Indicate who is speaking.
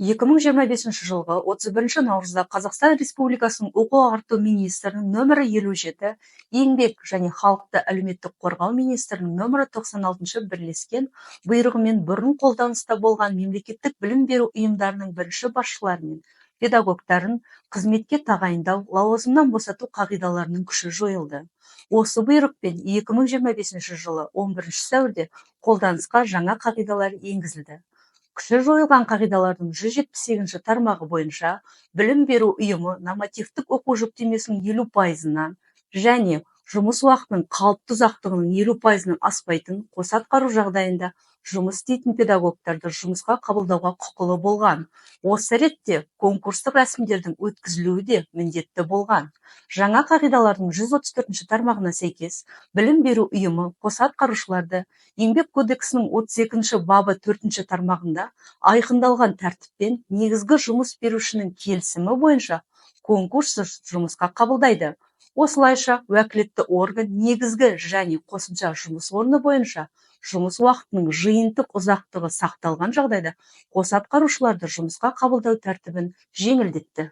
Speaker 1: 2025 жылғы 31 наурызда Қазақстан Республикасының оқу-ағарту министрінің нөмірі 57, еңбек және халықты әлеуметтік қорғау министрінің нөмірі 96 бірлескен бұйрығымен бұрын қолданыста болған мемлекеттік білім беру ұйымдарының бірінші басшылары мен педагогтарын қызметке тағайындау, лауазымнан босату қағидаларының күші жойылды. Осы бұйрықпен 2025 жылы 11 сәуірде қолданысқа жаңа қағидалар енгізілді. Күші жойылған қағидалардың 178 тармағы бойынша білім беру ұйымы нормативтік оқу жүктемесінің 50%-нан және жұмыс уақытының қалыпты ұзақтығының 50%-нан аспайтын қос атқару жағдайында жұмыс істейтін педагогтарды жұмысқа қабылдауға құқылы болған. Осы ретте конкурстық рәсімдердің өткізілуі де міндетті болған. Жаңа қағидалардың 134 тармағына сәйкес білім беру ұйымы қос атқарушыларды Еңбек кодексінің 32 бабы 4 тармағында айқындалған тәртіппен негізгі жұмыс берушінің келісімі бойынша конкурссыз жұмысқа қабылдайды. Осылайша уәкілетті орган негізгі және қосымша жұмыс орны бойынша жұмыс уақытының жиынтық ұзақтығы сақталған жағдайда қос атқарушыларды жұмысқа қабылдау тәртібін жеңілдетті.